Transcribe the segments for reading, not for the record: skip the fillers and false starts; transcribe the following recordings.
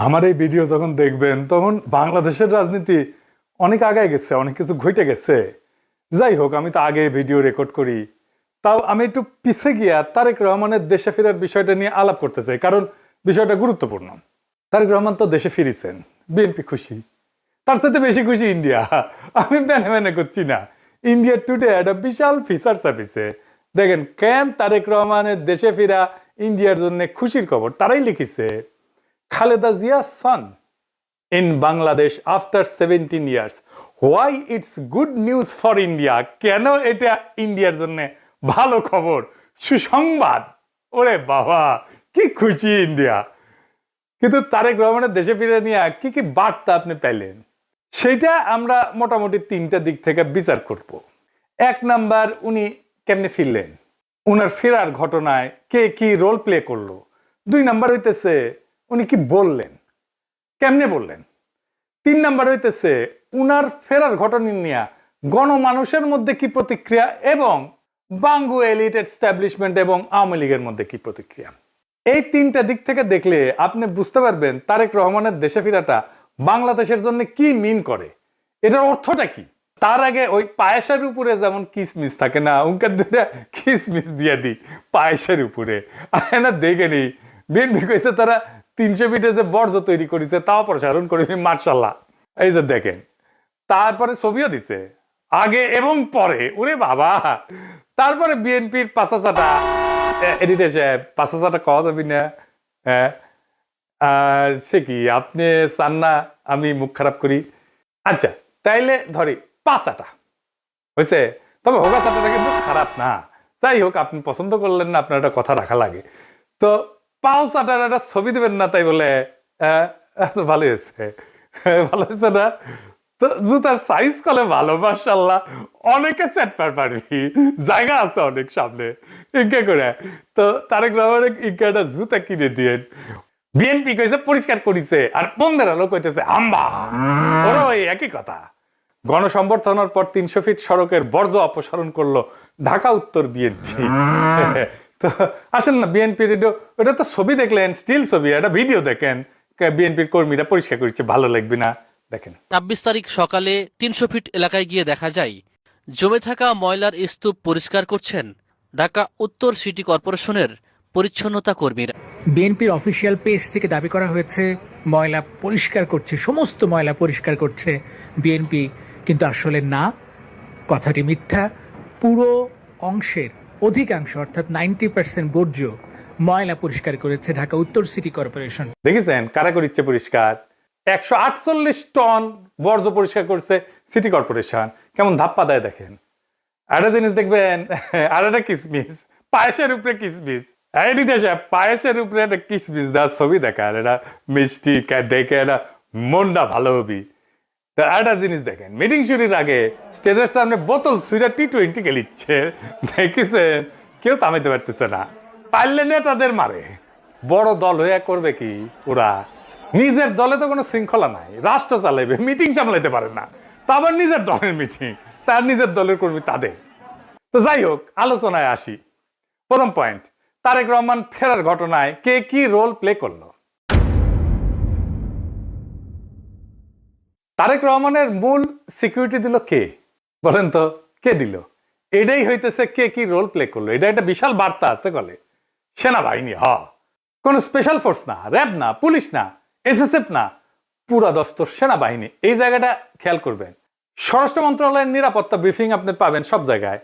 আমার এই ভিডিও যখন দেখবেন তখন বাংলাদেশের রাজনীতি অনেক আগায় গেছে, অনেক কিছু ঘটে গেছে। যাই হোক, আমি তো আগে ভিডিও রেকর্ড করি, তাও আমি একটু পিছে গিয়া তারেক রহমানের দেশে ফেরার বিষয়টা নিয়ে আলাপ করতে চাই, কারণ বিষয়টা গুরুত্বপূর্ণ। তারেক রহমান তো দেশে ফিরেছেন, বিএনপি খুশি, তার সাথে বেশি খুশি ইন্ডিয়া। আমি মেনে মেনে করছি না। ইন্ডিয়া টুডে একটা বিশাল ফিচার ছাপিছে, দেখেন কেন তারেক রহমানের দেশে ফিরা ইন্ডিয়ার জন্য খুশির খবর। তারাই লিখেছে, Khaleda জিয়া's son in Bangladesh after 17 years. Why it's good news for India? কেন এটা ইন্ডিয়ার জন্য ভালো খবর, সুসংবাদ। ওরে বাবা, কি খুশি ইন্ডিয়া। কিন্তু তারেক রহমানের দেশে ফিরে নিয়ে কি কি বার্তা আপনি পেলেন, সেটা আমরা মোটামুটি তিনটা দিক থেকে বিচার করব। এক নাম্বার, উনি কেমনে ফিরলেন, উনার ফেরার ঘটনায় কে কি রোল প্লে করলো। দুই নাম্বার হইতেছে উনি কি বললেন, কেমনে বললেন। তিন নাম্বার হইতেছে উনার ফেরার ঘটনা নিয়ে গণমানুষের মধ্যে কি প্রতিক্রিয়া, এবং বাঙ্গু এলিট এস্টাবলিশমেন্ট এবং আওয়ামী লীগের মধ্যে কি প্রতিক্রিয়া। এই তিনটা দিক থেকে দেখলে আপনি বুঝতে পারবেন তারেক রহমানের দেশে ফেরাটা বাংলাদেশের জন্য কি মিন করে, এটার অর্থটা কি। তার আগে ওই পায়েসের উপরে যেমন কিসমিস থাকে না, উনকার দুটা কিসমিস দিয়ে দিই পায়েসের উপরে। না দেখেনি বিএনপি কইছে তারা 300 ফিটে যে বর্জ্য তৈরি করেছে তাও প্রসারণ করে, মার্শাল্লাহ। এই যে দেখেন, তারপরে ছবিও দিছে আগে এবং পরে, ওরে বাবা। তারপরে বিএনপির পাঁচাচাটা এডিটে সাহেব, পাঁচাচাটা কওয়া যাবি না, হ্যাঁ সে কি আপনি চান না আমি মুখ খারাপ করি? আচ্ছা তাইলে ধরি পাঁচাটা হয়েছে, তবে হোগা চাটাটা কিন্তু খারাপ না। যাই হোক, আপনি পছন্দ করলেন না, আপনার একটা কথা রাখা লাগে। তো পাও চাটার একটা ছবি দেবেন না, তাই বলে ভালো হয়েছে, ভালো হয়েছে না? তো জুতার সাইজ কলে ভালো, মাশাআল্লাহ, অনেকে সেট পারবি, জায়গা আছে অনেক সামনে, ইনকে করে। তো তারেক রহমানের ইনকে একটা জুতা কিনে দিয়ে বিএনপি কইছে পরিষ্কার করিছে, আর বন্ধের আলো কইতেছে আম্বা, ওরা ওই একই কথা। গণসংবর্ধনার পর 300 ফিট সড়কের বর্জ্য অপসারণ করলো ঢাকা উত্তর বিএনপি। তো আসেন না বিএনপির, ওটা তো ছবি দেখলেন, স্টিল ছবি, একটা ভিডিও দেখেন, বিএনপির কর্মীরা পরিষ্কার করছে, ভালো লাগবে না? দেখেন ২৬ তারিখ সকালে ৩০০ ফিট এলাকায় গিয়ে দেখা যায় জমে থাকা ময়লার স্তূপ পরিষ্কার করছেন ঢাকা উত্তর সিটি কর্পোরেশনের পরিচ্ছন্নতা কর্মীরা। বিএনপির অফিসিয়াল পেজ থেকে দাবি করা হয়েছে ময়লা পরিষ্কার করছে, সমস্ত ময়লা পরিষ্কার করছে বিএনপি, কিন্তু আসলে না, কথাটি মিথ্যা। পুরো অংশের অধিকাংশ অর্থাৎ 90% বর্জ্য ময়লা পরিষ্কার করেছে ঢাকা উত্তর সিটি কর্পোরেশন। দেখেছেন কারা করিচ্ছে পরিষ্কার? 148 টন বর্জ্য পরিষ্কার করছে সিটি কর্পোরেশন। কেমন ধাপ্পা দেয় দেখেন। একটা জিনিস দেখবেন, আর একটা কিসমিস, পায়েসের উপরে কিসমিস, পায়েসের উপরে একটা কিসমিস দেওয়ার ছবি দেখার, এটা মিষ্টি দেখে এটা মনটা ভালো হবি। তো একটা জিনিস দেখেন, মিটিং শুরুর আগে স্টেজের সামনে বোতল সুইরা T20 খেলিচ্ছে, দেখেছেন? কেউ থামাইতে পারতেছে না, পারলে নেতাদের মারে। বড় দল হয়ে করবে কি ওরা? নিজের দলে তো কোনো শৃঙ্খলা নাই, রাষ্ট্র চালাইবে, মিটিং সামলাইতে পারে না, তা আবার নিজের দলের মিটিং, তার নিজের দলের কর্মী তাদের। তো যাই হোক, আলোচনায় আসি। প্রথম পয়েন্ট, তারেক রহমান ফেরার ঘটনায় কে কি রোল প্লে করলো। তারেক রহমানের মূল সিকিউরিটি দিল কে, বলেন তো? কে দিল? এটাই হইতেছে কে কি রোল প্লে করলো। এটা একটা বিশাল বার্তা আছে বলে। সেনাবাহিনী, কোন স্পেশাল ফোর্স না, র্যাব না, পুলিশ না, এসএসএফ না, পুরা দস্তর সেনাবাহিনী। এই জায়গাটা খেয়াল করবেন। স্বরাষ্ট্র মন্ত্রণালয়ের নিরাপত্তা ব্রিফিং আপনি পাবেন সব জায়গায়,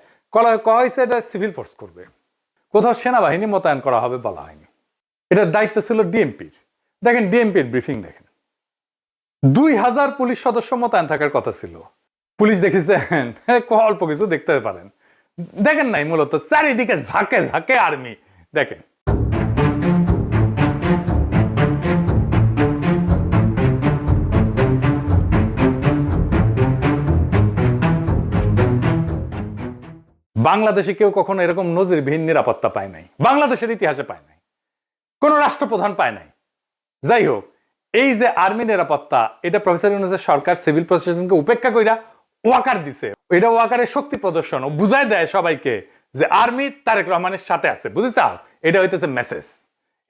কয়া হয়েছে এটা সিভিল ফোর্স করবে, কোথাও সেনাবাহিনী মোতায়েন করা হবে বলা হয়নি। এটার দায়িত্ব ছিল ডিএমপির। দেখেন ডিএমপির ব্রিফিং দেখেন, 2000 পুলিশ সদস্য মোতায়েন থাকার কথা ছিল। পুলিশ দেখেছেন অল্প কিছু দেখতে পারেন, দেখেন নাই, মূলত চারিদিকে ঝাঁকে ঝাঁকে আর্মি। দেখেন বাংলাদেশে কেউ কখনো এরকম নজিরবিহীন নিরাপত্তা পায় নাই, বাংলাদেশের ইতিহাসে পায় নাই, কোন রাষ্ট্রপ্রধান পায় নাই। যাই হোক, এই যে আর্মি নিরাপত্তা, এটা প্রফেসর ইউনূসের সরকার সিভিল প্রশাসনকে উপেক্ষা কইরা ওয়াকার দিছে। এটা ওয়াকারের শক্তি প্রদর্শন, ও বুঝাই দেয় সবাইকে যে আর্মি তারেক রহমানের সাথে আছে, বুঝে চাও? এটা হইতেছে message,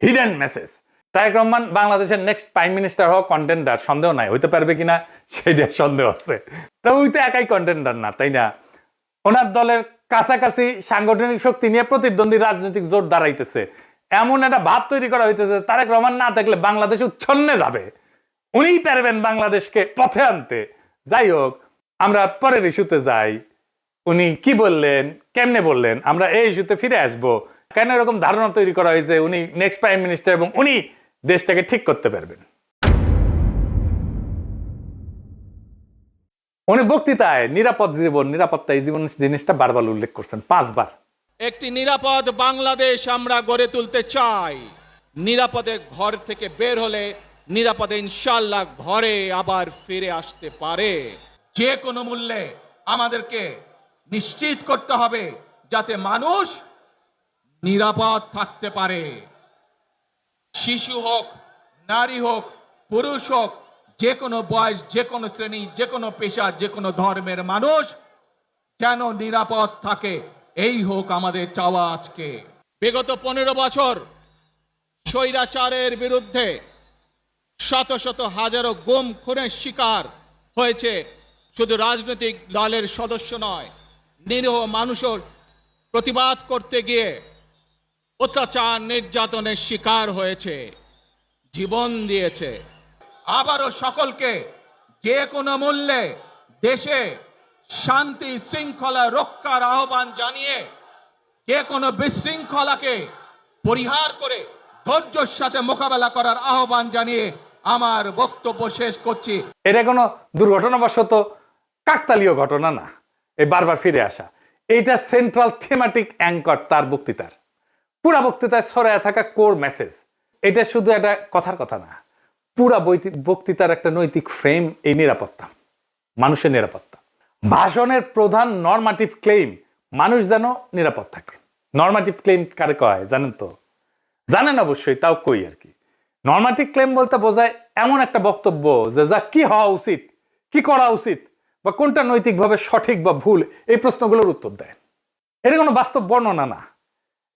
hidden message. Tarique Rahman বাংলাদেশের নেক্সট প্রাইম মিনিস্টার হওয়া কন্টেন্ডার, সন্দেহ নাই, হইতে পারবে কিনা সেইটা সন্দেহ আছে। তো ওই তো একাই কন্টেন্ডার না, তাই না? ওনার দলের কাছাকাছি সাংগঠনিক শক্তি নিয়ে প্রতিদ্বন্দ্বী রাজনৈতিক জোট দাঁড়াইতেছে, এমন একটা ভাব তৈরি করা হইতেছে তারেক রহমান না থাকলে বাংলাদেশ উচ্ছন্নে যাবে, উনিই পারবেন বাংলাদেশকে পথে আনতে। যাই হোক, আমরা পরের ইস্যুতে যাই। উনি কি বললেন, কেমনে বললেন, আমরা এই ইস্যুতে ফিরে আসব। কেন এরকম ধারণা তৈরি করা হয়েছে উনি নেক্সট প্রাইম মিনিস্টার এবং উনি দেশটাকে ঠিক করতে পারবেন? উনি বক্তৃতায় নিরাপদ জীবন, নিরাপত্তা, এই জীবন জিনিসটা বারবার উল্লেখ করছেন, 5 বার। একটি নিরাপদ বাংলাদেশ আমরা গড়ে তুলতে চাই। নিরাপদে ঘর থেকে বের হলে নিরাপদে ইনশাআল্লাহ ঘরে আবার ফিরে আসতে পারে। যে কোনো মূল্যে আমাদেরকে নিশ্চিত করতে হবে যাতে মানুষ নিরাপদ থাকতে পারে। শিশু হোক, নারী হোক, পুরুষ হোক, যে কোনো বয়স, যে কোনো শ্রেণী, যে কোনো পেশা, যে কোনো ধর্মের মানুষ যেন নিরাপদ থাকে, এই হোক আমাদের চাওয়া আজকে। বিগত 15 বছর স্বৈরাচারের বিরুদ্ধে শত শত হাজারো গুম খুনের শিকার হয়েছে শুধু রাজনৈতিক দলের সদস্য নয়, নিরীহ মানুষের প্রতিবাদ করতে গিয়ে অত্যাচার নির্যাতনের শিকার হয়েছে, জীবন দিয়েছে। আবারও সকলকে যে কোনো মূল্যে দেশে শান্তি শৃঙ্খলা রক্ষার আহ্বান জানিয়ে যে কোনো বিশৃঙ্খলাকে পরিহার করে ধৈর্যের সাথে মোকাবেলা করার আহ্বান জানিয়ে আমার বক্তব্য শেষ করছি। এটা কোনো দুর্ঘটনাবশত কাকতালীয় ঘটনা না, এই বারবার ফিরে আসা, এইটা সেন্ট্রাল থিমেটিক অ্যাঙ্কর তার বক্তৃতার। পুরা বক্তৃতায় ছড়ায় থাকা কোর মেসেজ। এটা শুধু একটা কথার কথা না, পুরা বক্তৃতার একটা নৈতিক ফ্রেম এই নিরাপত্তা, মানুষের নিরাপত্তা। ভাষণের প্রধান নরমাটিভ ক্লেম মানুষ যেন নিরাপদ থাকে। নরমাটিভ ক্লেম কারে কয় জানেন তো? জানেন অবশ্যই, তাও কই আর কি। নরমাটিভ ক্লেম বলতে বোঝায় এমন একটা বক্তব্য যে যা কি হওয়া উচিত, কি করা উচিত, বা কোনটা নৈতিকভাবে সঠিক বা ভুল, এই প্রশ্নগুলোর উত্তর দেয়। এটা কোনো বাস্তব বর্ণনা না,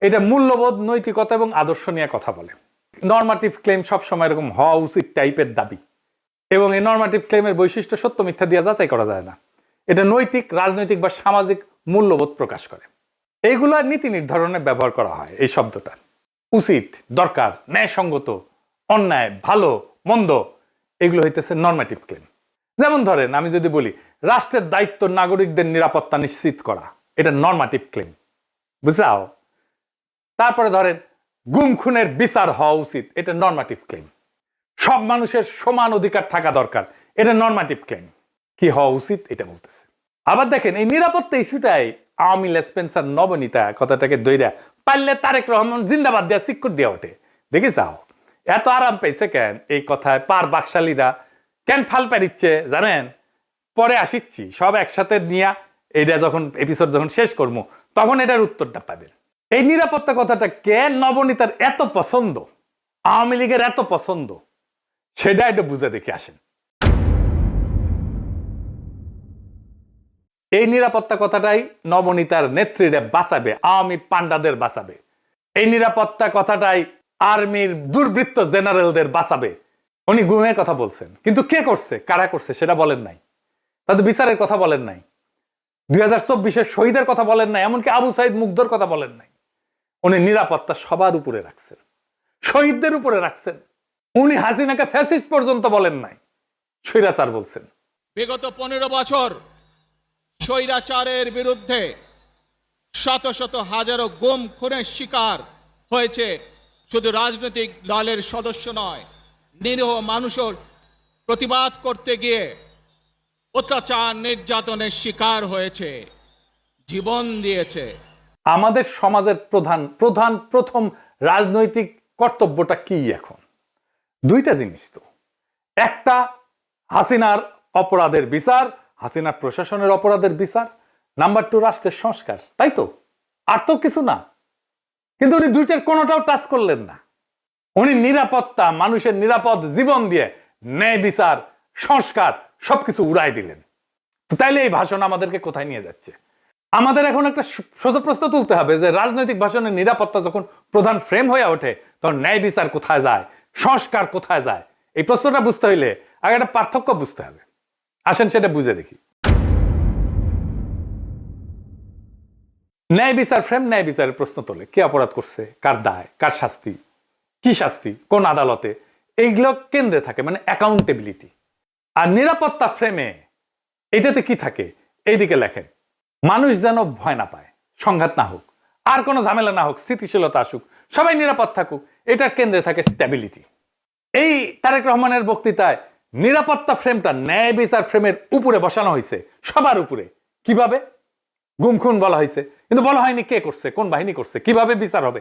এটা মূল্যবোধ, নৈতিকতা এবং আদর্শ নিয়ে কথা বলে। নরমাটিভ ক্লেম সবসময় এরকম হওয়া উচিত টাইপের দাবি, এবং এই নরমাটিভ ক্লেমের বৈশিষ্ট্য সত্য মিথ্যা দিয়ে যাচাই করা যায় না। এটা নৈতিক, রাজনৈতিক বা সামাজিক মূল্যবোধ প্রকাশ করে। এইগুলো নীতি নির্ধারণে ব্যবহার করা হয় এই শব্দটা। উচিত, দরকার, ন্যায়সঙ্গত, অন্যায়, ভালো, মন্দ, এগুলো হইতেছে নরমাটিভ ক্লেম। যেমন ধরেন, আমি যদি বলি রাষ্ট্রের দায়িত্ব নাগরিকদের নিরাপত্তা নিশ্চিত করা, এটা নরমাটিভ ক্লেম, বুঝাও। তারপরে ধরেন গুম খুনের বিচার হওয়া উচিত, এটা নরমাটিভ ক্লেম। সব মানুষের সমান অধিকার থাকা দরকার, এটা নরমাটিভ ক্লেম। কি হওয়া উচিত এটা বলতেছে। আবার দেখেন এই নিরাপত্তা ইস্যুটাই আওয়ামী লেসপেন্সার নবনীতা কথাটাকে দইরা পারলে তারেক রহমান জিন্দাবাদ দেওয়া সিক্কুর দেওয়া ওঠে। দেখে যাও এত আরাম পেয়েছে কেন এই কথায়, পার বাকশালীরা কেন ফাল পারিচ্ছে জানেন? পরে আসিচ্ছি, সব একসাথে নিয়ে এইটা যখন এপিসোড যখন শেষ করবো তখন এটার উত্তরটা পাবেন। এই নিরাপত্তা কথাটা কেন নবনীতার এত পছন্দ, আওয়ামী লীগের এত পছন্দ, সেটা একটু বুঝে দেখে আসেন। এই নিরাপত্তা কথাটাই নবনীতার নেত্রীরা বাঁচাবে, আওয়ামী পান্ডাদের বাঁচাবে। এই নিরাপত্তা কথাটাই আর্মির দুর্বৃত্ত জেনারেলদের বাঁচাবে। উনি গুমের কথা বলছেন, কিন্তু কে করছে, কারা করছে সেটা বলেন নাই। তাদের বিচারের কথা বলেন নাই, 2024-এর শহীদের কথা বলেন নাই, এমনকি আবু সাইদ মুগ্ধর কথা বলেন নাই। উনি নিরাপত্তা সবার উপরে রাখছেন, শহীদদের উপরে রাখছেন। উনি হাসিনাকে ফ্যাসিস্ট পর্যন্ত বলেন নাই, স্বৈরাচার বলছেন। বিগত 15 বছর স্বৈরাচারের বিরুদ্ধে শত শত হাজারো গুম খুনের শিকার হয়েছে শুধু রাজনৈতিক দলের সদস্য নয়, নিরীহ মানুষের প্রতিবাদ করতে গিয়ে অত্যাচার নির্যাতনের শিকার হয়েছে, জীবন দিয়েছে। আমাদের সমাজের প্রথম রাজনৈতিক কর্তব্যটা কি এখন? দুইটা জিনিস তো, একটা হাসিনার অপরাধের বিচার, হাসিনার প্রশাসনের অপরাধের বিচার, নাম্বার 2 রাষ্ট্রের সংস্কার, তাই তো? আর তো কিছু না। কিন্তু উনি দুইটার কোনোটাও টাচ করলেন না। উনি নিরাপত্তা, মানুষের নিরাপদ জীবন দিয়ে ন্যায় বিচার, সংস্কার সবকিছু উড়াই দিলেন। তো তাইলে এই ভাষণ আমাদেরকে কোথায় নিয়ে যাচ্ছে? আমাদের এখন একটা সোজা প্রশ্ন তুলতে হবে যে রাজনৈতিক ভাষণের নিরাপত্তা যখন প্রধান ফ্রেম হয়ে ওঠে তখন ন্যায় বিচার কোথায় যায়, সংস্কার কোথায় যায়? এই প্রশ্নটা বুঝতে হইলে আগে একটা পার্থক্য বুঝতে হবে। আসেন সেটা বুঝে দেখি। ন্যায় বিচার ফ্রেম ন্যায় বিচারের প্রশ্ন তোলে, কে অপরাধ করছে, কার দায়, কার শাস্তি, কি শাস্তি, কোন আদালতে, এইগুলো কেন্দ্রে থাকে, মানে অ্যাকাউন্টেবিলিটি। আর নিরাপত্তা ফ্রেমে এটাতে কি থাকে? এইদিকে লেখেন, মানুষ যেন ভয় না পায়, সংঘাত না হোক, আর কোনো ঝামেলা না হোক, স্থিতিশীলতা আসুক, সবাই নিরাপদ থাকুক, এটার কেন্দ্রে থাকে স্ট্যাবিলিটি। এই তারেক রহমানের বক্তৃতায় নিরাপত্তা ফ্রেমটা ন্যায় বিচার ফ্রেমের উপরে বসানো হয়েছে, সবার উপরে। কিভাবে? গুম খুন বলা হয়েছে, কিন্তু বলা হয়নি কে করছে, কোন বাহিনী করছে, কিভাবে বিচার হবে,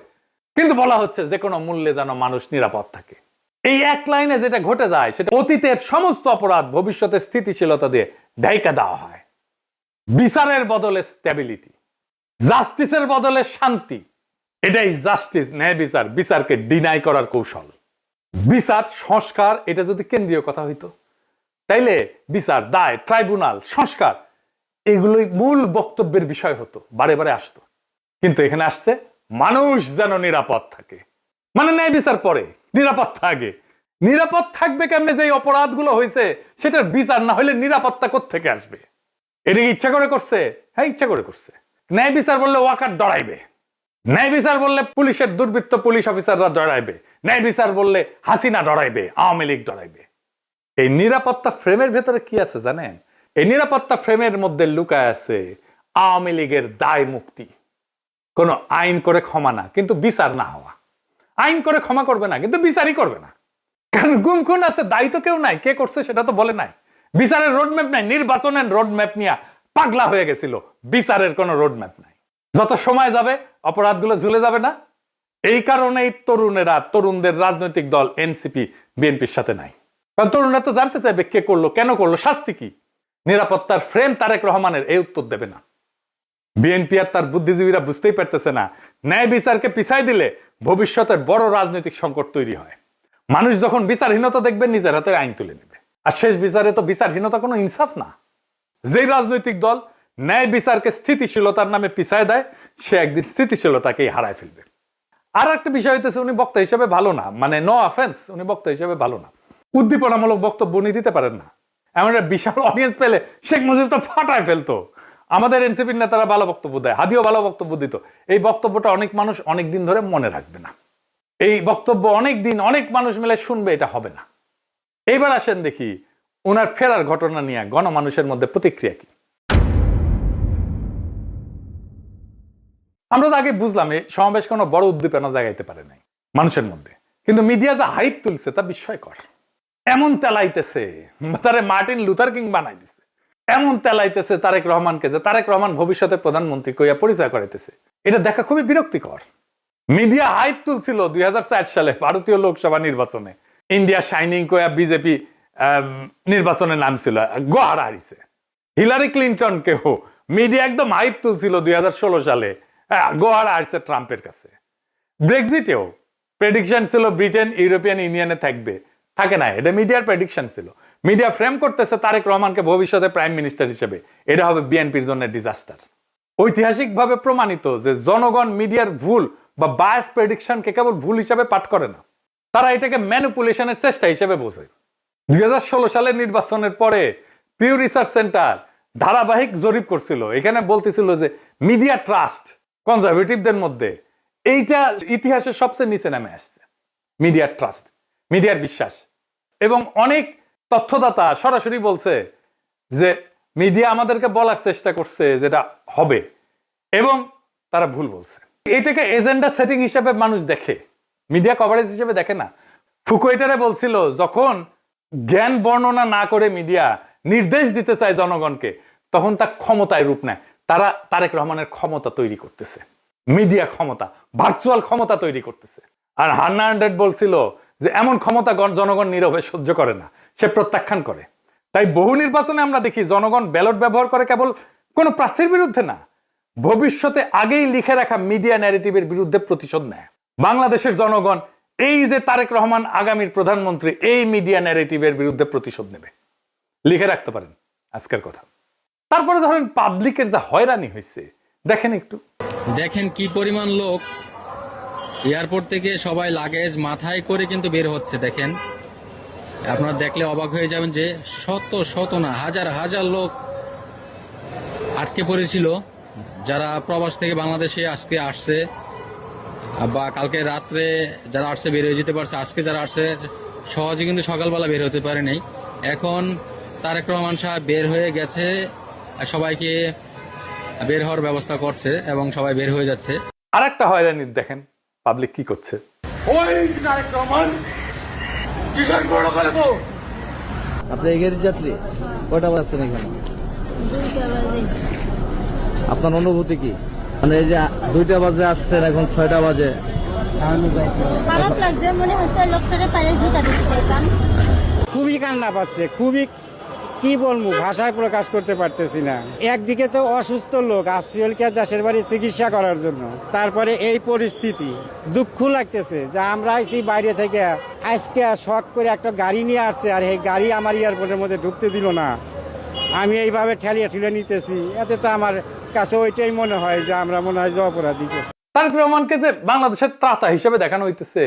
কিন্তু বলা হচ্ছে যে কোনো মূল্যে যেন মানুষ নিরাপদ থাকে। এই এক লাইনে যেটা ঘটে যায় সেটা অতীতের সমস্ত অপরাধ ভবিষ্যতে স্থিতিশীলতা দিয়ে ঢাইকা দেওয়া হয়। বিচারের বদলে স্ট্যাবিলিটি, জাস্টিসের বদলে শান্তি, এটাই জাস্টিস, ন্যায় বিচার, বিচারকে ডিনাই করার কৌশল। বিচার সংস্কার এটা যদি কেন্দ্রীয় কথা হইতো, তাইলে বিচার, দায়, ট্রাইব্যুনাল, সংস্কার এগুলোই মূল বক্তব্যের বিষয় হতো, বারে বারে আসতো। কিন্তু এখানে আসছে মানুষ যেন নিরাপদ থাকে, মানে ন্যায় বিচার পরে, নিরাপত্তা আগে। নিরাপদ থাকবে কেমনে? যে অপরাধগুলো হয়েছে সেটার বিচার না হলে নিরাপত্তা কোত্থেকে আসবে? এটা ইচ্ছা করে করছে? হ্যাঁ, ইচ্ছা করে করছে। ন্যায় বিচার বললে ওয়াকার ডরাইবে, ন্যায় বিচার বললে পুলিশের দুর্বৃত্ত পুলিশ অফিসাররা ডরাইবে, ন্যায় বিচার বললে হাসিনা ডরাইবে, আওয়ামী লীগ ডরাইবে। এই নিরাপত্তা ফ্রেমের ভেতরে কি আছে জানেন? এই নিরাপত্তা ফ্রেমের মধ্যে লুকায় আছে আওয়ামী লীগের দায় মুক্তি। কোন আইন করে ক্ষমা না, কিন্তু বিচার না হওয়া। আইন করে ক্ষমা করবে না, কিন্তু বিচারই করবে না। কারণ গুম খুন আছে, দায়ী তো কেউ নাই, কে করছে সেটা তো বলে নাই। বিচারের রোডম্যাপ নাই, নির্বাচনের রোডম্যাপ নিয়ে পাগলা হয়ে গেছিল, বিচারের কোনো রোডম্যাপ নাই। যত সময় যাবে অপরাধগুলো ঝুলে যাবে না? এই কারণেই তরুণেরা, তরুণদের রাজনৈতিক দল এনসিপি বিএনপির সাথে নাই। কারণ তরুণরা তো জানতে চাইবে কে করলো, কেন করলো, শাস্তি কি। নিরাপত্তার ফ্রেম তারেক রহমানের এই উত্তর দেবে না। বিএনপি আর তার বুদ্ধিজীবীরা বুঝতেই পারতেছে না, ন্যায় বিচারকে পিছাই দিলে ভবিষ্যতের বড় রাজনৈতিক সংকট তৈরি হয়। মানুষ যখন বিচারহীনতা দেখবে নিজের হাতে আইন তুলে নেবে। আর শেষ বিচারে তো বিচারহীনতা কোনো ইনসাফ না। যে রাজনৈতিক দল ন্যায় বিচারকে স্থিতিশীলতার নামে পিছায় দেয়, সে একদিন স্থিতিশীলতাকেই হারায় ফেলবে। আর একটা বিষয় হইতেছে, উনি বক্তা হিসেবে ভালো না, মানে নো অফেন্স, উনি বক্তা হিসেবে ভালো না। উদ্দীপনামূলক বক্তব্য উনি দিতে পারেন না। এমন একটা বিশাল অডিয়েন্স পেলে শেখ মুজিব তো ফাটায় ফেলতো। আমাদের এনসিপির নেতারা ভালো বক্তব্য দেয়, হাদিও ভালো বক্তব্য দিত। এই বক্তব্যটা অনেক মানুষ অনেক দিন ধরে মনে রাখবে না। এই বক্তব্য অনেক দিন অনেক মানুষ মিলে শুনবে, এটা হবে না। এইবার আসেন দেখি ওনার ফেরার ঘটনা নিয়ে গণমানুষের মধ্যে প্রতিক্রিয়া কি। আমরা তো আগে বুঝলাম এই সমাবেশ কোনো বড় উদ্দীপনা জাগাইতে পারে নাই মানুষের মধ্যে, কিন্তু মিডিয়া যা হাইপ তুলছে তা বিস্ময়কর। এমন তেলাইতেছে, তারে মার্টিন লুথার কিং বানাই দিছে। এমন তেলাইতেছে তারেক রহমানকে যে তারেক রহমান ভবিষ্যতের প্রধানমন্ত্রী কইয়া পরিচয় করাইতেছে। এটা দেখা খুবই বিরক্তিকর। মিডিয়া হাইপ তুলছিল 2004 সালে ভারতীয় লোকসভা নির্বাচনে, ইন্ডিয়া শাইনিং কইয়া বিজেপি নির্বাচনে নামছিল, গোহারা হারিছে। হিলারি ক্লিন্টনকেও মিডিয়া একদম হাইপ তুলছিল 2016 সালে, গোহারা হারিছে ট্রাম্পের কাছে। ব্রেক্সিটেও প্রেডিকশন ছিল ব্রিটেন ইউরোপিয়ান ইউনিয়নে থাকবে, থাকে না। এটা মিডিয়ার প্রেডিকশন ছিল। মিডিয়া ফ্রেম করতেছে তারেক রহমানকে ভবিষ্যতে প্রাইম মিনিস্টার হিসেবে, এটা হবে বিএনপির জন্য ডিজাস্টার। ঐতিহাসিকভাবে প্রমাণিত যে জনগণ মিডিয়ার ভুল বা বায়াস প্রেডিকশনকে কেবল ভুল হিসাবে পাঠ করে না, তারা এটাকে ম্যানিপুলেশনের চেষ্টা হিসেবে বোঝে। 2016 সালের নির্বাচনের পরে পিউ রিসার্চ সেন্টার ধারাবাহিক জরিপ করছিল, এখানে বলতেছিল যে মিডিয়া ট্রাস্ট কনজারভেটিভদের মধ্যে এইটা ইতিহাসের সবচেয়ে নিচে নামে আসছে। মিডিয়ার ট্রাস্ট, মিডিয়ার বিশ্বাস। এবং অনেক তথ্যদাতা সরাসরি বলছে যে মিডিয়া আমাদেরকে বলার চেষ্টা করছে যেটা হবে, এবং তারা ভুল বলছে। এটাকে এজেন্ডা সেটিং হিসেবে মানুষ দেখে, মিডিয়া কভারেজ হিসেবে দেখে না। ফুকুয়েটারে বলছিল যখন জ্ঞান বর্ণনা না করে মিডিয়া নির্দেশ দিতে চায় জনগণকে, তখন তা ক্ষমতায় রূপ নেয়। তারা তারেক রহমানের ক্ষমতা তৈরি করতেছে, মিডিয়া ক্ষমতা, ভার্চুয়াল ক্ষমতা তৈরি করতেছে। আর হান্না আন্ড্রেড বলছিল যে এমন ক্ষমতা জনগণ নীরবে সহ্য করে না, সে প্রত্যাখ্যান করে। তাই বহু নির্বাচনে আমরা দেখি জনগণ ব্যালট ব্যবহার করে কেবল কোন প্রার্থীর বিরুদ্ধে না, ভবিষ্যতে আগেই লিখে রাখা মিডিয়া ন্যারেটিভের বিরুদ্ধে প্রতিশোধ নেয়। বাংলাদেশের জনগণ এই যে তারেক রহমান আগামীর প্রধানমন্ত্রী, এই মিডিয়া ন্যারেটিভের বিরুদ্ধে প্রতিশোধ নেবে, লিখে রাখতে পারেন আজকের কথা। তারপরে ধরেন পাবলিকের যা হয়রানি হয়েছে দেখেন একটু। দেখেন কি পরিমাণ লোক এয়ারপোর্ট থেকে সবাই লাগেজ মাথায় করে কিন্তু বের হচ্ছে। দেখেন, আপনারা দেখলে অবাক হয়ে যাবেন যে শত শত না হাজার হাজার লোক আটকে পড়েছিল, যারা প্রবাস থেকে বাংলাদেশে আজকে আসছে বা কালকে রাত্রে যারা আসছে বের হয়ে যেতে পারছে, আজকে যারা আসছে সহজে কিন্তু সকালবেলা বের হতে পারে নাই। এখন তারেক রহমান সাহেব বের হয়ে গেছে, সবাইকে বের হওয়ার ব্যবস্থা করছে এবং সবাই বের হয়ে যাচ্ছে। আর একটা হয়রানি দেখেন পাবলিক কি করছে। আপনি এগের যাত্রী কয়টা বাজছেন এখানে? আপনার অনুভূতি কি? মানে এই যে 2টা বাজে আসছেন, এখন 6টা বাজে। খারাপ লাগছে, মনে হচ্ছে লোকটাকে পায়ে জুতা দিতে পারতাম। খুবই কান্না পাচ্ছে, খুবই কি বলবো, ভাষায় প্রকাশ করতে পারতেছি না। একদিকে তো অসুস্থ লোক আসছিল দেশের বাড়ি চিকিৎসা করার জন্য, তারপরে এই পরিস্থিতি, দুঃখ লাগতেছে যে আমরা আইছি বাইরে থেকে, আজকে শখ করে একটা গাড়ি নিয়ে আসছে আর এই গাড়ি আমার এয়ারপোর্টের মধ্যে ঢুকতে দিল না। আমি এইভাবে ঠেলিয়ে ঠেলে নিতেছি, এতে তো আমার কাছে ওইটাই মনে হয় যে আমরা মনে হয় যে অপরাধী করছি। তারেক রহমানকে যে বাংলাদেশের ত্রাতা হিসেবে দেখানো হইতেছে,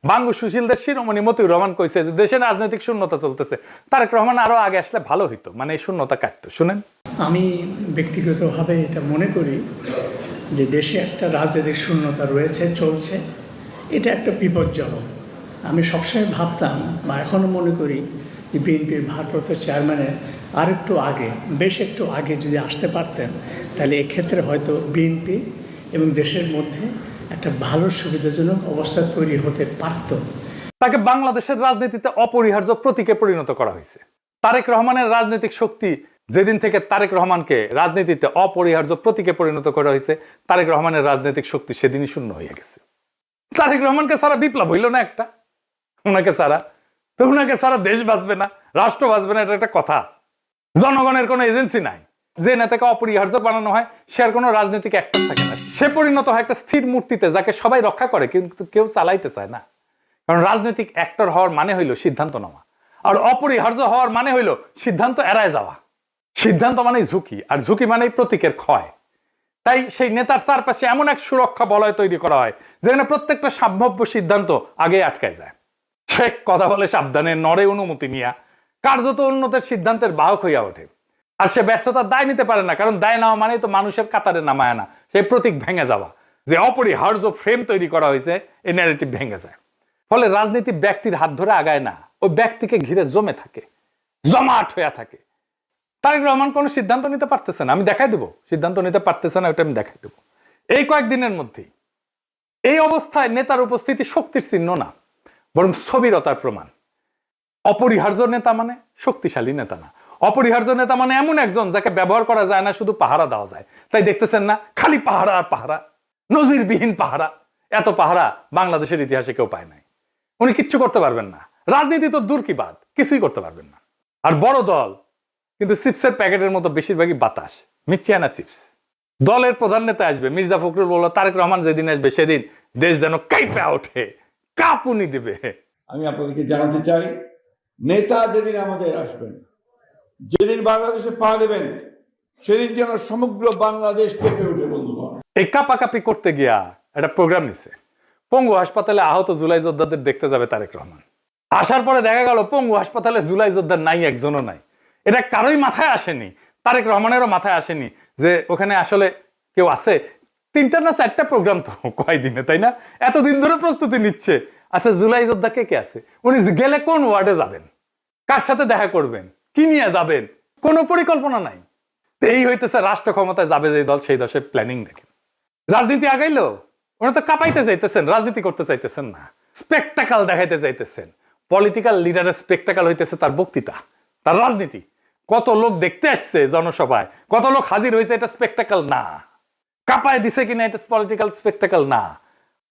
বাঙ্গু সুশীলদের শিরোমণি মতিউর রহমান কইছে যে দেশে রাজনৈতিক শূন্যতা চলতেছে, তারেক রহমান আরো আগে আসলে ভালো হইতো, মানে এই শূন্যতা কাটতো। শুনেন, আমি ব্যক্তিগতভাবে এটা মনে করি যে দেশে একটা রাজনৈতিক শূন্যতা রয়েছে, চলছে, এটা একটা বিপজ্জনক। আমি সবসময় ভাবতাম বা এখনও মনে করি যে বিএনপির ভারপ্রাপ্ত চেয়ারম্যানের আর একটু আগে, বেশ একটু আগে যদি আসতে পারতেন, তাহলে এক্ষেত্রে হয়তো বিএনপি এবং দেশের মধ্যে একটা ভালো সুবিধাজনক অবস্থা তৈরি হতে পারত। তাকে বাংলাদেশের রাজনীতিতে অপরিহার্য প্রতীকে পরিণত করা হয়েছে। তারেক রহমানের রাজনৈতিক শক্তি যেদিন থেকে তারেক রহমানকে রাজনীতিতে অপরিহার্য প্রতীকে পরিণত করা হয়েছে, তারেক রহমানের রাজনৈতিক শক্তি সেদিনই শূন্য হয়ে গেছে। তারেক রহমানকে ছাড়া বিপ্লব হইল না একটা, ওনাকে ছাড়া তো ওনাকে ছাড়া দেশ বাঁচবে না, রাষ্ট্র বাঁচবে না, এটা একটা কথা। জনগণের কোনো এজেন্সি নাই, যে নেতাকে অপরিহার্য বানানো হয় সে আর কোনো রাজনৈতিক অ্যাক্টর থাকে না, সে পরিণত হয় একটা স্থির মূর্তিতে যাকে সবাই রক্ষা করে কিন্তু কেউ চালাইতে চায় না। কারণ রাজনৈতিক অ্যাক্টর হওয়ার মানে হইল সিদ্ধান্ত নেওয়া, আর অপরিহার্য হওয়ার মানে হইল সিদ্ধান্ত এড়ায় যাওয়া। সিদ্ধান্ত মানেই ঝুঁকি, আর ঝুঁকি মানেই প্রতীকের ক্ষয়। তাই সেই নেতার চারপাশে এমন এক সুরক্ষা বলয় তৈরি করা হয় যেখানে প্রত্যেকটা সম্ভাব্য সিদ্ধান্ত আগে আটকায় যায়। সে কথা বলে সাবধানে, নড়ে অনুমতি নিয়া, কার্যত উন্নতের সিদ্ধান্তের বাহক হইয়া ওঠে। আর সে ব্যর্থতার দায় নিতে পারে না, কারণ দায় নেওয়া মানেই তো মানুষের কাতারে নামায় না, সেই প্রতীক ভেঙে যাওয়া, যে অপরিহার্য ফ্রেম তৈরি করা হয়েছে, এই ন্যারেটিভ ভেঙে যায়। ফলে রাজনীতি ব্যক্তির হাত ধরে আগায় না, ওই ব্যক্তিকে ঘিরে জমে থাকে, জমাট হইয়া থাকে। তারেক রহমান কোনো সিদ্ধান্ত নিতে পারতেছে না, আমি দেখাই দেবো সিদ্ধান্ত নিতে পারতেছে না, ওটা আমি দেখাই দেবো এই কয়েকদিনের মধ্যেই। এই অবস্থায় নেতার উপস্থিতি শক্তির চিহ্ন না, বরং স্থবিরতার প্রমাণ। অপরিহার্য নেতা মানে শক্তিশালী নেতা না, অপরিহার্য নেতা মানে এমন একজন যাকে ব্যবহার করা যায় না, শুধু পাহারা দেওয়া যায়। তাই দেখতেছেন না, খালি পাহারা আর পাহারা, নজিরবিহীন পাহারা। এত পাহারা বাংলাদেশের ইতিহাসে কেউ পায় নাই। উনি কিচ্ছু করতে পারবেন না, রাজনীতি তো দূর কি বাদ, কিছুই করতে পারবেন না। আর বড় দল কিন্তু চিপসের প্যাকেটের মতো বেশিরভাগই বাতাস, মিথিয়ানা চিপস। দলের প্রধান নেতা আসবে, মির্জা ফখরুল বলল তারেক রহমান যেদিন আসবে সেদিন দেশ যেন কাঁপে ওঠে, কাঁপুনি দেবে। আমি আপনাদেরকে জানাতে চাই, নেতা যেদিন আমাদের আসবেন, যেদিন বাংলাদেশে পা দেবেন, সেদিন যেন সমগ্র বাংলাদেশ কেঁপে উঠে। বন্ধুগণ, এই কাপাকাপি করতে গিয়া একটা প্রোগ্রাম নিছে, পঙ্গু হাসপাতালে আহত জুলাই যোদ্ধাদের দেখতে যাবে তারেক রহমান। আসার পরে দেখা গেল পঙ্গু হাসপাতালে জুলাই যোদ্ধার নাই, একজনও নাই। এটা কারোই মাথায় আসেনি, তারেক রহমানেরও মাথায় আসেনি যে ওখানে আসলে কেউ আছে। 3টা না 4টা প্রোগ্রাম তো কয়দিনে, তাই না? এতদিন ধরে প্রস্তুতি নিচ্ছে। আচ্ছা, জুলাই যোদ্ধা কে কে আছে? উনি গেলে কোন ওয়ার্ডে যাবেন, কার সাথে দেখা করবেন, কি নিয়ে যাবেন, কোনো পরিকল্পনা নাই। এই হইতেছে রাষ্ট্র ক্ষমতায় যাবে যে দল, সেই দশের প্ল্যানিং দেখেন। রাজনীতি আগাইলো, ওনারা তো কাঁপাইতে চাইতেছেন, রাজনীতি করতে চাইতেছেন না, স্পেকটাকাল দেখাইতে চাইতেছেন। পলিটিক্যাল লিডারের স্পেকটাকাল হইতেছে তার বক্তৃতা, তার রাজনীতি। কত লোক দেখতে আসছে জনসভায়, কত লোক হাজির হয়েছে, এটা স্পেকটাকাল না। কাঁপায় দিছে কিনা, এটা পলিটিক্যাল স্পেকটাকাল না।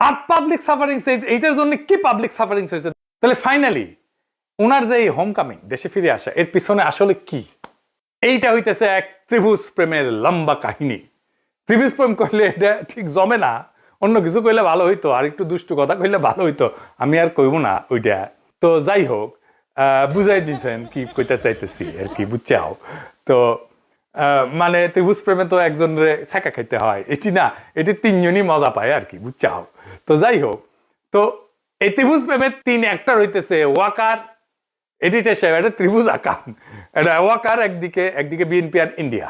আর পাবলিক সাফারিংস, এইটার জন্য কি পাবলিক সাফারিংস হয়েছে? তাহলে ফাইনালি ওনার যে এই হোম কামিং, দেশে ফিরে আসা, এর পিছনে আসলে কি? এইটা হইতেছে এক ত্রিভুজ প্রেমের লম্বা কাহিনী। ত্রিভুজ প্রেম করলে এটা ঠিক জমে না, অন্য কিছু কইলে ভালো হইতো, আর একটু দুষ্টু কথা কইলে ভালো হইতো, আমি আর কইব না ওইটা। তো যাই হোক, বুঝাই দিচ্ছেন কি কইতে চাইতেছি আর কি, বুঝছাও তো। মানে ত্রিভুজ প্রেমে তো একজনের ছেঁকা খাইতে হয়, এটি না, এটি 3জনই মজা পায় আর কি, বুঝছাও। তো যাই হোক, তো এই ত্রিভুজ প্রেমের 3 অ্যাক্টর হইতেছে ওয়াকার, এডিটর সাহেব, এটা ত্রিভুজ আকার, এটা ওয়াকার একদিকে বিএনপি আর ইন্ডিয়া।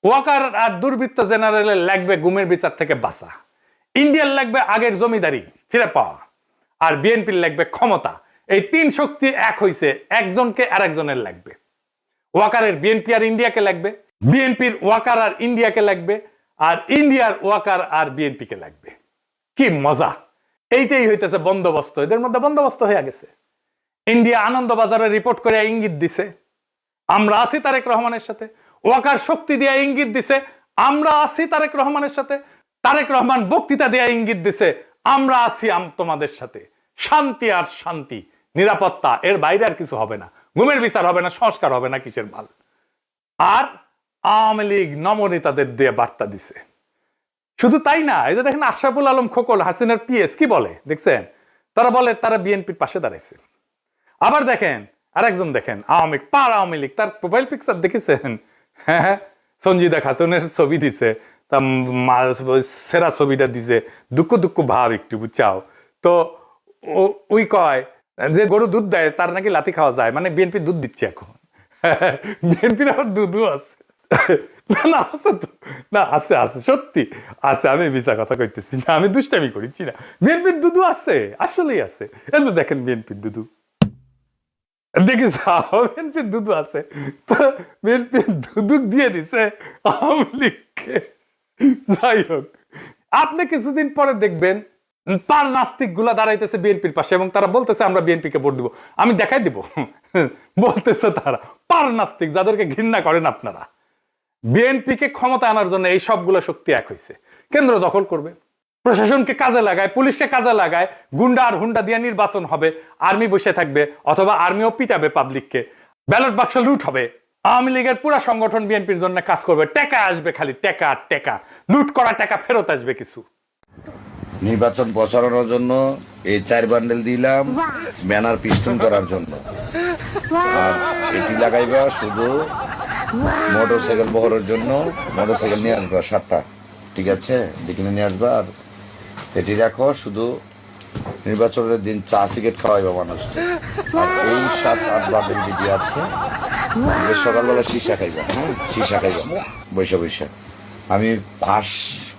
ওয়াকার আর দুর্বৃত্ত জেনারেলের লাগবে গুমের বিচার থেকে বাঁচা, ইন্ডিয়ার লাগবে আগের জমিদারি ফিরে পাওয়া, আর বিএনপির লাগবে ক্ষমতা। এই 3 শক্তি এক হইছে, একজনকে আর একজনের লাগবে। ওয়াকারের বিএনপি আর ইন্ডিয়াকে লাগবে, বিএনপির ওয়াকার আর ইন্ডিয়াকে লাগবে, আর ইন্ডিয়ার ওয়াকার আর বিএনপিকে লাগবে। কি মজা! এইটাই হইতেছে বন্দোবস্ত, এদের মধ্যে বন্দোবস্ত হয়ে গেছে। ইন্ডিয়া আনন্দবাজারে রিপোর্ট করে ইঙ্গিত দিছে আমরা আছি তারেক রহমানের সাথে, ওয়াকার শক্তি দিয়ে ইঙ্গিত দিছে আমরা আছি তারেক রহমানের সাথে, তারেক রহমান বক্তৃতা দিয়ে ইঙ্গিত দিছে আমরা আছি তোমাদের সাথে। শান্তি আর শান্তি, নিরাপত্তা, এর বাইরে আর কিছু হবে না। গুমের বিচার হবে না, সংস্কার হবে না, কিসের মাল। আর আওয়ামী লীগ নমনেতাদের দিয়ে বার্তা দিছে। শুধু তাই না, এই যে দেখেন আশরাফুল আলম খোকন, হাসিনার পিএস, কি বলে দেখছেন? তারা বলে তারা বিএনপির পাশে দাঁড়াইছে। আবার দেখেন আরেকজন, দেখেন আওয়ামী লীগ, তার প্রোফাইল পিকচার দেখেছেন? হ্যাঁ, সঞ্জিদা খাতুনের ছবি দিছে, তা সেরা ছবিটা দিছে, দুঃখ ভাব একটু, বুঝছাও তো। ওই কয় যে গরু দুধ দেয় তার নাকি লাথি খাওয়া যায়, মানে বিএনপি দুধ দিচ্ছে এখন। বিএনপির আবার দুধও আছে। না আছে তো, না আছে আছে, সত্যি আছে, আমি মিছা কথা কইতেছি না, আমি দুষ্টামি করিছি না। বিএনপির দুধু আছে, আসলেই আছে। এই যে দেখেন বিএনপির দুধু, দেখিস বিএনপির দুধু আছে, তো বিএনপির দুধু দিয়ে দিছে আওয়ামী লীগকে। যাই হোক, আপনি কিছুদিন পরে দেখবেন পার নাস্তিক গুলা দাঁড়াইতেছে বিএনপির পাশে এবং তারা বলতেছে আমরা বিএনপিকে ভোট দিব। আমি দেখাই দিব, বলতেছে তারা পার নাস্তিক, যাদেরকে ঘৃণা করেন আপনারা। বিএনপিকে ক্ষমতা আনার জন্য এই সবগুলো শক্তি এক হয়েছে। কেন্দ্র দখল করবে, প্রশাসনকে কাজে লাগায়, পুলিশকে কাজে লাগায়, গুন্ডা আর হুন্ডা দিয়ে নির্বাচন হবে, আর্মি বসে থাকবে, অথবা আর্মিও পিটাবে পাবলিককে, ব্যালট বাক্স লুট হবে। আওয়ামী লীগের পুরো সংগঠন বিএনপির জন্য কাজ করবে, টাকা আসবে, খালি টাকা আর টাকা, লুট করা টাকা ফেরত আসবে কিছু। নির্বাচন প্রচারণার জন্য এই 4 বান্ডেল দিলাম, ব্যানার পিস্টন করার জন্য। আর এটি লাগাইবা শুধু মোটরসাইকেল বহরের জন্য, মোটরসাইকেল নিয়ে আসবা 7টা, ঠিক আছে, কিনে নিয়ে আসবা। আর এটি রাখো শুধু নির্বাচনের দিন চা সিগারেট খাওয়াইবা মানুষকে। আর এই 7-8 বান্ডেল যেটি আছে, সকালবেলা সীসা খাইবা, হ্যাঁ সীসা খাইবা বৈশা। আমি পাস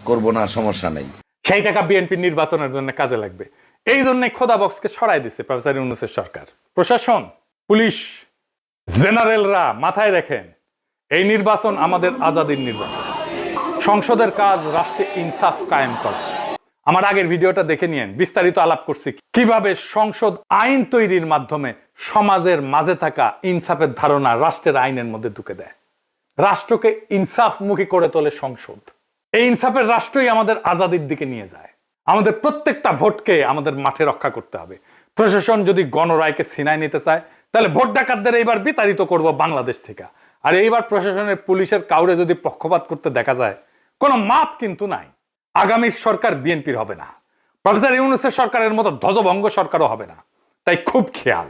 করবো না, সমস্যা নেই। সেই টাকা বিএনপি নির্বাচনের জন্য কাজে লাগবে। এই জন্য খোদা বক্সকে সরাই দিছে প্রফেসর ইউনূসের সরকার। প্রশাসন, পুলিশ, জেনারেলরা মাথায় রাখেন, এই নির্বাচন আমাদের আজাদির নির্বাচন। সংসদের কাজ রাষ্ট্রে ইনসাফ কায়েম করা। আমার আগের ভিডিওটা দেখে নিয়েন, বিস্তারিত আলাপ করছি কিভাবে সংসদ আইন তৈরির মাধ্যমে সমাজের মাঝে থাকা ইনসাফের ধারণা রাষ্ট্রের আইনের মধ্যে ঢুকে দেয়। রাষ্ট্রকে ইনসাফমুখী করে তোলে সংসদ। এই ইনসাফের রাষ্ট্রই আমাদের আজাদির দিকে নিয়ে যায়। আমাদের প্রত্যেকটা ভোটকে আমাদের মাঠে রক্ষা করতে হবে। প্রশাসন যদি গণরায়কে ছিনায় নিতে চায়, তাহলে ভোট ডাকাতদের এইবার বিতাড়িত করব বাংলাদেশ থেকে। আর এইবার প্রশাসনের, পুলিশের কাউরে যদি পক্ষপাত করতে দেখা যায়, কোনো মাপ কিন্তু নাই। আগামী সরকার বিএনপির হবে না, প্রফেসর ইউনূসের সরকারের মতো ধ্বজভঙ্গ সরকারও হবে না। তাই খুব খেয়াল,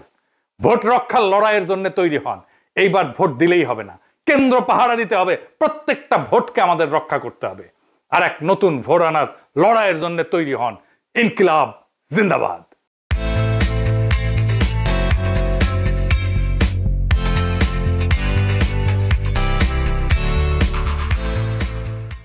ভোট রক্ষার লড়াইয়ের জন্য তৈরি হন। এইবার ভোট দিলেই হবে না, কেন্দ্র পাহারা দিতে হবে, প্রত্যেকটা ভোটকে আমাদের রক্ষা করতে হবে। আর এক নতুন ভোট আনার লড়াইয়ের জন্য তৈরি হন। ইনকিলাব জিন্দাবাদ।